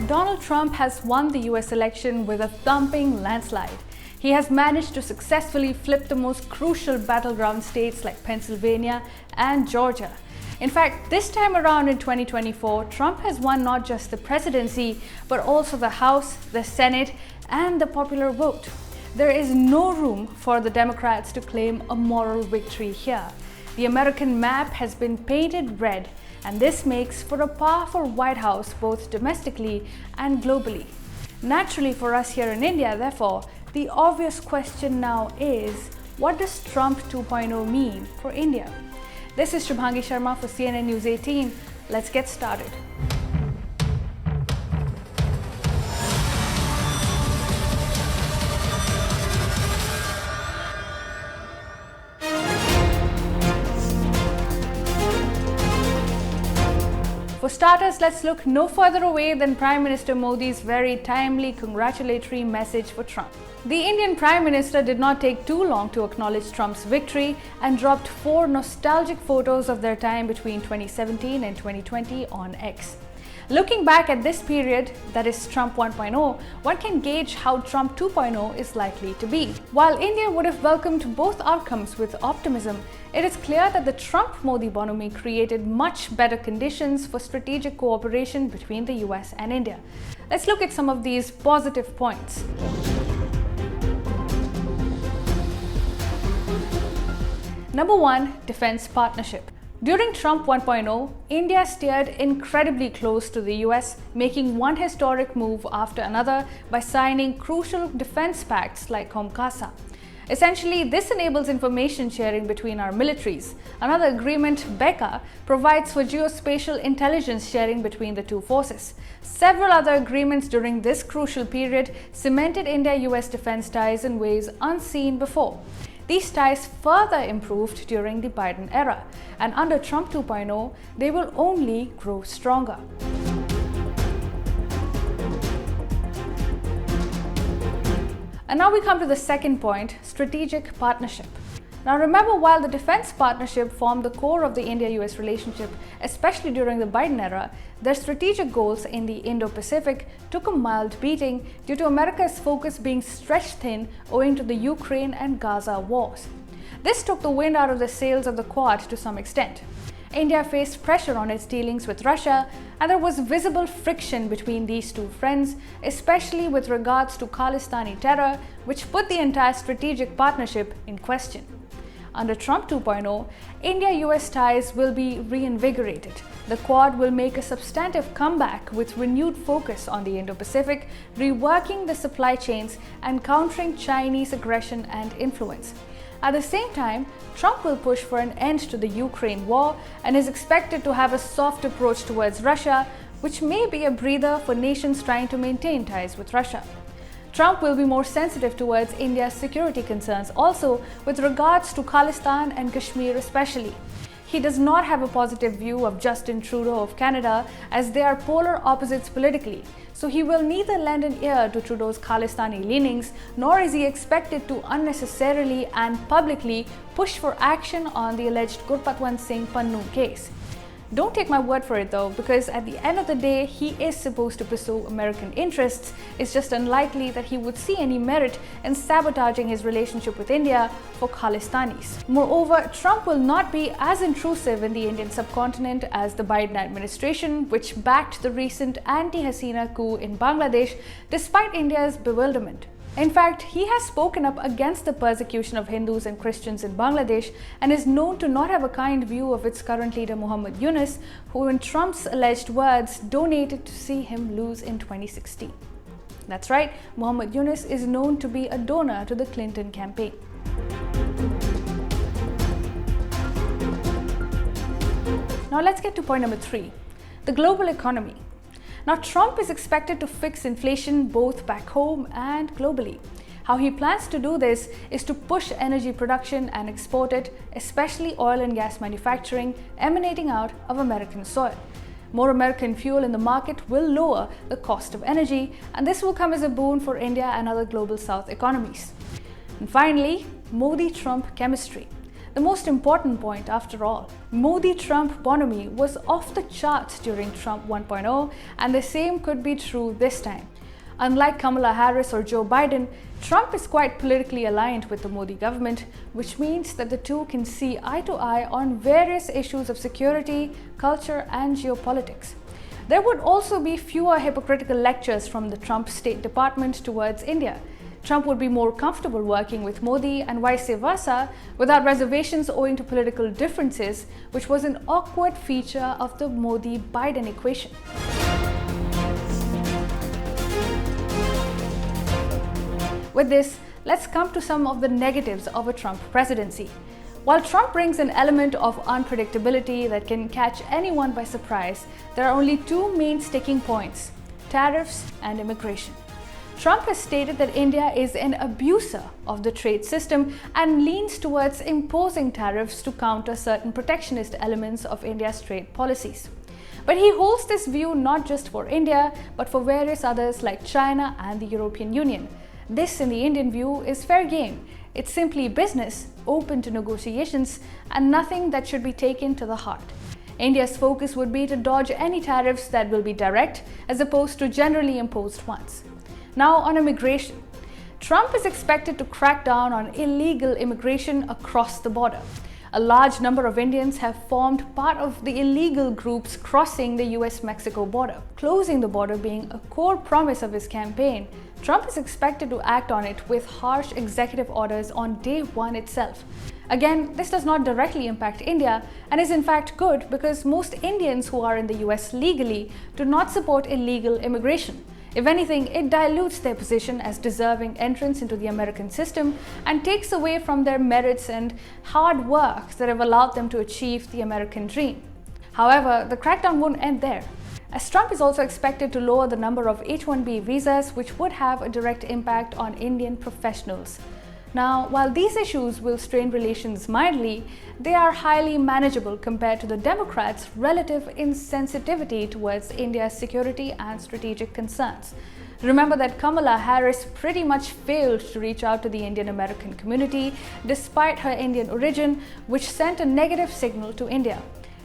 Donald Trump has won the US election with a thumping landslide. He has managed to successfully flip the most crucial battleground states like Pennsylvania and Georgia. In fact, this time around in 2024, Trump has won not just the presidency, but also the House, the Senate, and the popular vote. There is no room for the Democrats to claim a moral victory here. The American map has been painted red, and this makes for a powerful White House both domestically and globally. Naturally, for us here in India, therefore, the obvious question now is, what does Trump 2.0 mean for India? This is Shubhangi Sharma for CNN News 18. Let's get started. For starters, let's look no further away than Prime Minister Modi's very timely congratulatory message for Trump. The Indian Prime Minister did not take too long to acknowledge Trump's victory and dropped 4 nostalgic photos of their time between 2017 and 2020 on X. Looking back at this period, that is Trump 1.0, one can gauge how Trump 2.0 is likely to be. While India would have welcomed both outcomes with optimism, it is clear that the Trump-Modi bonhomie created much better conditions for strategic cooperation between the US and India. Let's look at some of these positive points. Number 1, defense partnership. During Trump 1.0, India steered incredibly close to the US, making one historic move after another by signing crucial defense pacts like COMCASA. Essentially, this enables information sharing between our militaries. Another agreement, BECA, provides for geospatial intelligence sharing between the two forces. Several other agreements during this crucial period cemented India-US defense ties in ways unseen before. These ties further improved during the Biden era, and under Trump 2.0, they will only grow stronger. And now we come to the second point, strategic partnership. Now remember, while the defense partnership formed the core of the India-US relationship, especially during the Biden era, their strategic goals in the Indo-Pacific took a mild beating due to America's focus being stretched thin owing to the Ukraine and Gaza wars. This took the wind out of the sails of the Quad to some extent. India faced pressure on its dealings with Russia, and there was visible friction between these two friends, especially with regards to Khalistani terror, which put the entire strategic partnership in question. Under Trump 2.0, India-US ties will be reinvigorated. The Quad will make a substantive comeback with renewed focus on the Indo-Pacific, reworking the supply chains and countering Chinese aggression and influence. At the same time, Trump will push for an end to the Ukraine war and is expected to have a soft approach towards Russia, which may be a breather for nations trying to maintain ties with Russia. Trump will be more sensitive towards India's security concerns, also with regards to Khalistan and Kashmir especially. He does not have a positive view of Justin Trudeau of Canada, as they are polar opposites politically, so he will neither lend an ear to Trudeau's Khalistani leanings, nor is he expected to unnecessarily and publicly push for action on the alleged Gurpatwant Singh Pannu case. Don't take my word for it though, because at the end of the day, he is supposed to pursue American interests. It's just unlikely that he would see any merit in sabotaging his relationship with India for Khalistanis. Moreover, Trump will not be as intrusive in the Indian subcontinent as the Biden administration, which backed the recent anti-Hasina coup in Bangladesh despite India's bewilderment. In fact, he has spoken up against the persecution of Hindus and Christians in Bangladesh and is known to not have a kind view of its current leader Muhammad Yunus, who in Trump's alleged words donated to see him lose in 2016. That's right, Muhammad Yunus is known to be a donor to the Clinton campaign. Now let's get to point number 3, the global economy. Now, Trump is expected to fix inflation both back home and globally. How he plans to do this is to push energy production and export it, especially oil and gas manufacturing emanating out of American soil. More American fuel in the market will lower the cost of energy, and this will come as a boon for India and other global South economies. And finally, Modi-Trump chemistry. The most important point, after all, Modi-Trump bonhomie was off the charts during Trump 1.0, and the same could be true this time. Unlike Kamala Harris or Joe Biden, Trump is quite politically aligned with the Modi government, which means that the two can see eye to eye on various issues of security, culture, and geopolitics. There would also be fewer hypocritical lectures from the Trump State Department towards India. Trump would be more comfortable working with Modi and vice versa without reservations owing to political differences, which was an awkward feature of the Modi-Biden equation. With this, let's come to some of the negatives of a Trump presidency. While Trump brings an element of unpredictability that can catch anyone by surprise, there are only two main sticking points: tariffs and immigration. Trump has stated that India is an abuser of the trade system and leans towards imposing tariffs to counter certain protectionist elements of India's trade policies. But he holds this view not just for India, but for various others like China and the European Union. This, in the Indian view, is fair game. It's simply business, open to negotiations, and nothing that should be taken to the heart. India's focus would be to dodge any tariffs that will be direct, as opposed to generally imposed ones. Now on immigration. Trump is expected to crack down on illegal immigration across the border. A large number of Indians have formed part of the illegal groups crossing the US-Mexico border. Closing the border being a core promise of his campaign, Trump is expected to act on it with harsh executive orders on day one itself. Again, this does not directly impact India and is in fact good because most Indians who are in the US legally do not support illegal immigration. If anything, it dilutes their position as deserving entrants into the American system and takes away from their merits and hard work that have allowed them to achieve the American dream. However, the crackdown won't end there, as Trump is also expected to lower the number of H-1B visas, which would have a direct impact on Indian professionals. Now, while these issues will strain relations mildly, they are highly manageable compared to the Democrats' relative insensitivity towards India's security and strategic concerns. Remember that Kamala Harris pretty much failed to reach out to the Indian American community despite her Indian origin, which sent a negative signal to India.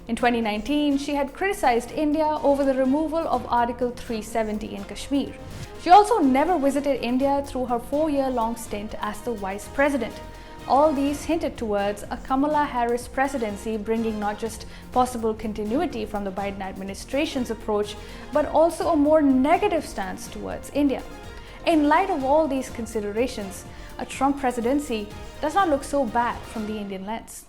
In 2019, she had criticized India over the removal of Article 370 in Kashmir. She also never visited India through her 4-year-long stint as the vice president. All these hinted towards a Kamala Harris presidency bringing not just possible continuity from the Biden administration's approach, but also a more negative stance towards India. In light of all these considerations, a Trump presidency does not look so bad from the Indian lens.